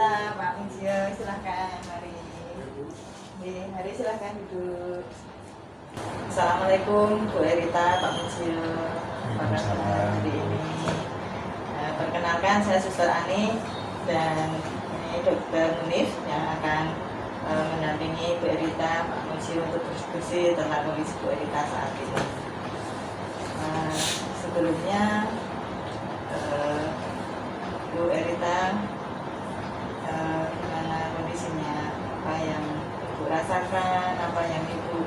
Erita, Pak Misio, silahkan mari. Mari silahkan duduk. Assalamualaikum Bu Erita, Pak Misio. Pada hari ini, perkenalkan saya Suster Ani dan ini Dokter Munif yang akan mendampingi Bu Erita, Pak Misio untuk diskusi tentang kondisi Bu Erita saat ini. Sebelumnya Bu Erita, gimana kondisinya, apa yang Ibu rasakan, apa yang Ibu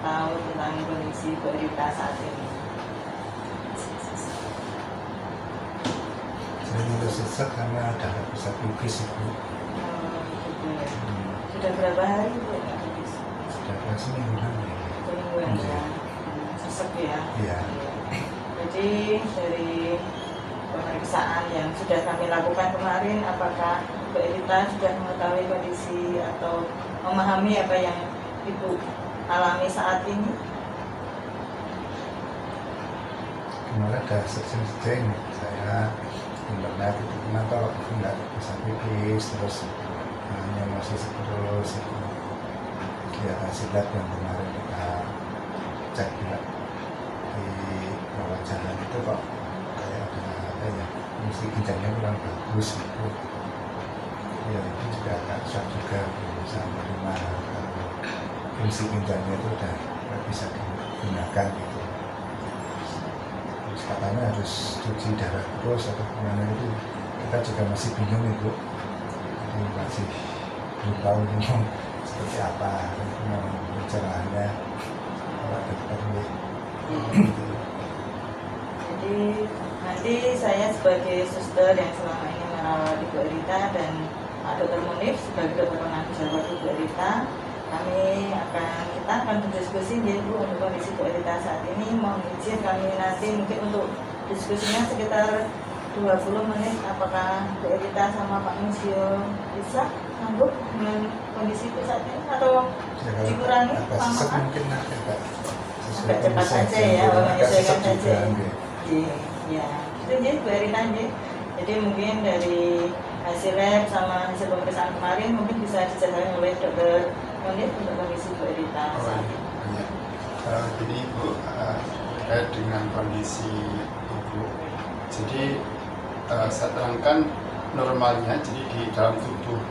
tahu tentang kondisi Bu Erita saat ini? Saya mulai sesak karena ada bisa pipis Ibu. Gitu ya. Sudah berapa hari Bu nggak pipis? Sudah berapa semingguan ya? Semingguan ya. Sesek ya. Iya. Jadi dari pemeriksaan yang sudah kami lakukan kemarin, apakah Bu Erita sudah mengetahui kondisi atau memahami apa yang Ibu alami saat ini? Kemarin ada sering saya internet itu kenapa kok Ibu nggak bisa pipis terus emosi terus itu. Lihat hasil lab yang kemarin kita cek juga di bawah jalan itu kok kayak ada apa ya, fungsi ginjalnya kurang bagus gitu. Ya itu juga agak susah juga bisa menerima fungsi ginjalnya itu udah nggak bisa digunakan gitu. Terus katanya harus cuci darah terus atau gimana itu kita juga masih bingung Ibu. Jadi masih belum tahu bingung seperti apa pencerahannya kalau dokter ini. Jadi nanti saya sebagai suster yang selama ini merawat Ibu Erita dan Pak Dokter Munif sebagai dokter penanggung jawab Ibu Erita, kita akan berdiskusi ya Bu untuk kondisi Bu Erita saat ini. Mohon izin kami nanti mungkin untuk diskusinya sekitar 20 menit. Apakah Bu Erita sama Pak Misio bisa sanggup dengan kondisi Bu saat ini atau dikurangi lama-lama? Mungkin agak cepat saja ya, menyesuaikan saja. Ya, itu jadi Bu Erita aja. Jadi mungkin dari hasil lab sama hasil pemeriksaan kemarin mungkin bisa dijelaskan oleh Dokter Munif untuk kondisi Bu Erita saat ini. Jadi Ibu, terkait dengan kondisi Ibu, jadi saya terangkan normalnya, jadi di dalam tubuh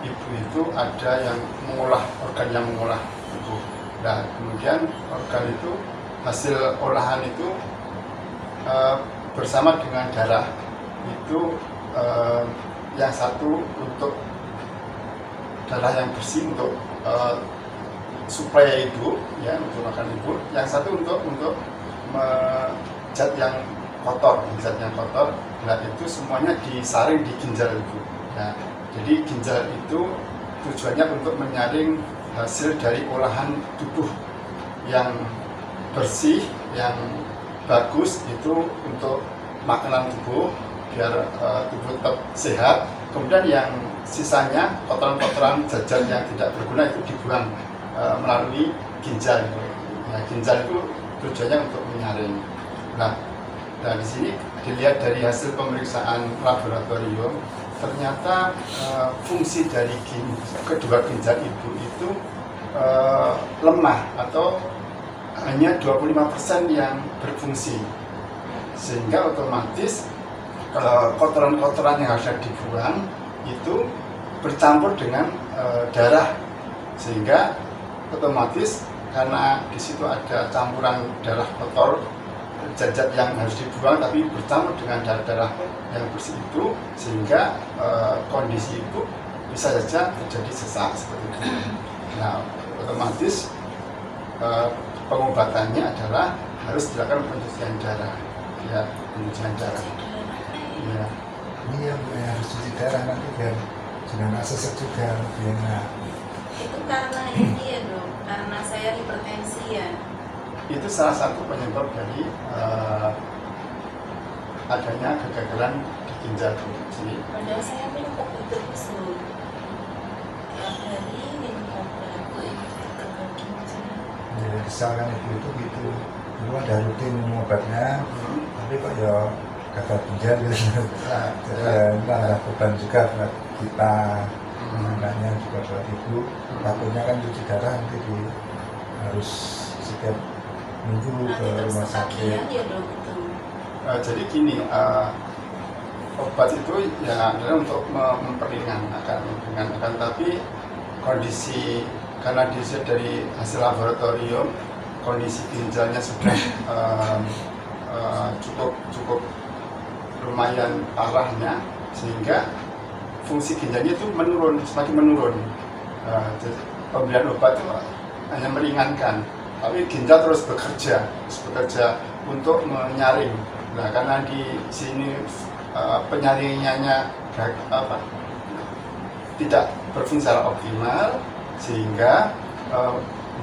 Ibu itu ada yang mengolah, organ yang mengolah tubuh. Nah, kemudian organ itu, hasil olahan itu bersama dengan darah itu yang satu untuk darah yang bersih untuk suplai Ibu, ya, untuk makan Ibu. Yang satu untuk zat yang kotor, nah itu semuanya disaring di ginjal Ibu. Nah, jadi ginjal itu tujuannya untuk menyaring hasil dari olahan tubuh yang bersih, yang bagus, itu untuk makanan tubuh biar tubuh tetap sehat. Kemudian yang sisanya, kotoran-kotoran zat yang tidak berguna itu dibuang melalui ginjal. Nah, ginjal itu tujuannya untuk menyaring. Nah, di sini dilihat dari hasil pemeriksaan laboratorium, ternyata fungsi dari kedua ginjal Ibu itu lemah atau hanya 25% yang berfungsi, sehingga otomatis kotoran-kotoran yang harusnya dibuang itu bercampur dengan darah, sehingga otomatis karena di situ ada campuran darah kotor, zat-zat yang harus dibuang tapi bercampur dengan darah-darah yang bersih itu, sehingga kondisi Ibu bisa saja terjadi sesak seperti itu. Nah, otomatis pengobatannya adalah harus dilakukan pencucian darah, ya, pencucian darah. Ya. Ini yang harus cuci darah nanti biar jangan sesek juga lebih enak. Itu karena ini ya Dok, karena saya hipertensi ya. Itu salah satu penyebab dari adanya kegagalan di ginjal Ibu. Padahal saya minum obat terus loh. Tiap hari minum obat buat gagal ginjal. Ya, misalkan Ibu itu gitu, dulu ada rutin minum obatnya, tapi kok ya gagal ginjal gitu. Jadi ya beban juga buat kita, anaknya juga buat ibu. Takutnya kan cuci darah nanti harus setiap minggu ke rumah sakit. Ya dok itu. Jadi gini, obat itu ya adalah untuk memperingankan, tapi kondisi karena dilihat dari hasil laboratorium kondisi ginjalnya sudah cukup lumayan parahnya, sehingga fungsi ginjalnya itu semakin menurun. Jadi pemberian obat itu hanya meringankan, tapi ginjal terus bekerja untuk menyaring. Nah, karena di sini penyaringannya tidak berfungsi secara optimal, sehingga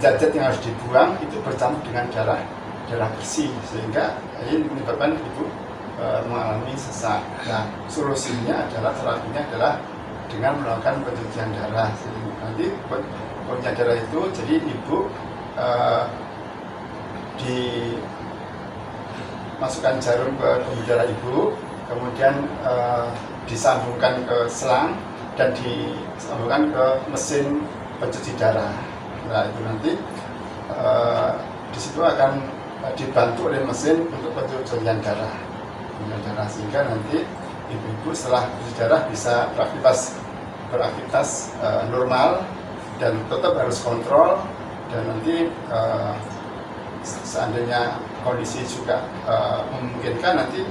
zat-zat yang harus dibuang itu bercampur dengan darah bersih, sehingga ini menyebabkan ibu mengalami sesak. Nah, solusinya adalah terapinya adalah dengan melakukan pencucian darah. Nanti pencucian darah itu jadi ibu dimasukkan jarum ke pembuluh darah ibu, kemudian disambungkan ke selang dan disambungkan ke mesin pencuci darah. Nah, itu nanti di situ akan dibantu oleh mesin untuk pencucian darah, sehingga nanti ibu-ibu setelah pencuci darah bisa beraktivitas normal dan tetap harus kontrol, dan nanti seandainya kondisi juga memungkinkan nanti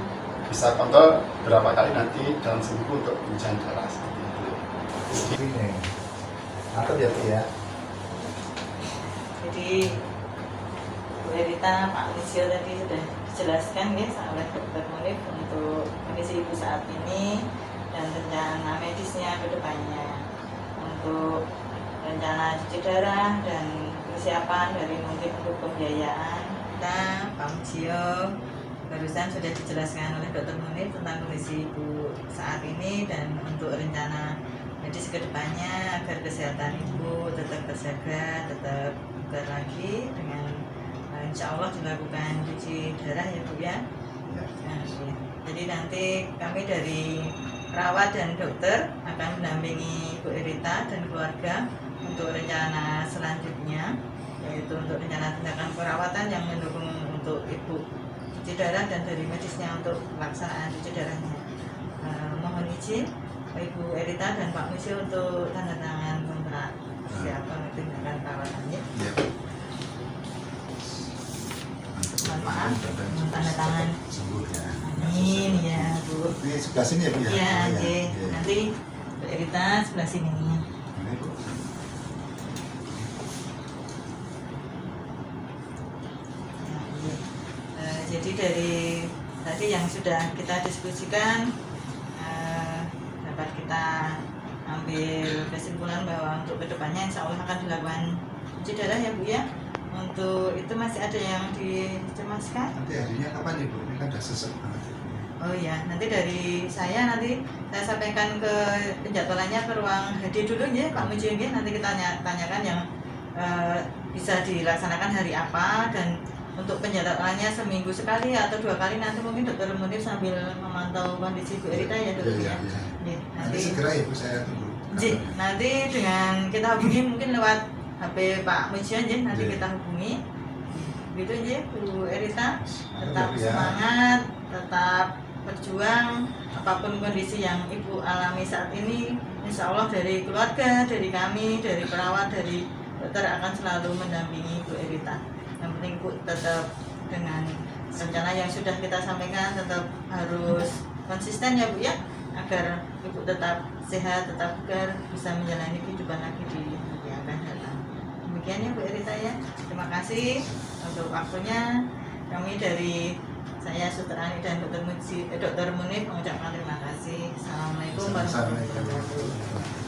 bisa kontrol berapa kali nanti dalam seminggu untuk pencucian darah seperti itu. Ini atau ya. Jadi Bu Erita, Pak Lisio tadi sudah dijelaskan ya oleh Dokter Munif untuk kondisi ibu saat ini dan rencana medisnya ke depannya, untuk rencana cuci darah dan persiapan dari mungkin untuk pembiayaan. Kita Pak Lisio barusan sudah dijelaskan oleh Dokter Munif tentang kondisi ibu saat ini dan untuk rencana medis ke depannya agar kesehatan ibu tetap terjaga, tetap bugar lagi dengan insya Allah dilakukan cuci darah ya Bu ya. Nah, jadi nanti kami dari perawat dan dokter akan mendampingi Bu Erita dan keluarga untuk rencana selanjutnya, yaitu untuk rencana tindakan perawatan yang mendukung untuk ibu cuci darah dan dari medisnya untuk pelaksanaan cuci darahnya. Mohon izin Ibu Erita dan Pak Musyo untuk tanda tangan kontrak persiapan tindakan perawatannya. Mohon maaf, tanda tangan. Sembuh ya. Amin ya Bu. Ini sebelah sini ya Bu ya. Iya, Oh, oke. ya. Nanti Bu Erita sebelah sini. Ini Bu. Nah, iya. Jadi dari tadi yang sudah kita diskusikan, dapat kita ambil kesimpulan bahwa untuk kedepannya insya Allah akan dilakukan cuci darah ya Bu ya. Untuk itu masih ada yang dicemaskan? Nanti harinya kapan nih Bu? Ini kan sudah sesek banget. Oh ya, nanti dari saya sampaikan ke penjadwalannya ke ruang HD dulu ya Pak Muji ya. Nanti kita tanyakan yang bisa dilaksanakan hari apa, dan untuk penjadwalannya seminggu sekali atau 2 kali, nanti mungkin Dokter Munif sambil memantau kondisi Bu Erita ya Dokter ya. Iya. Nanti Segera Ibu saya tunggu. nanti dengan kita hubungi mungkin lewat HP Pak Muji aja, nanti kita hubungi. Gitu aja Bu Erita, tetap semangat, tetap berjuang apapun kondisi yang Ibu alami saat ini. Insya Allah dari keluarga, dari kami, dari perawat, dari dokter akan selalu mendampingi Bu Erita. Yang penting Bu tetap dengan rencana yang sudah kita sampaikan, tetap harus konsisten ya Bu ya, agar Ibu tetap sehat, tetap bugar, bisa menjalani kehidupan lagi di hari yang akan datang. Demikian ya Bu Erita ya. Terima kasih untuk waktunya. Kami dari saya Sutrani dan Dokter Munif mengucapkan terima kasih. Assalamualaikum warahmatullahi wabarakatuh.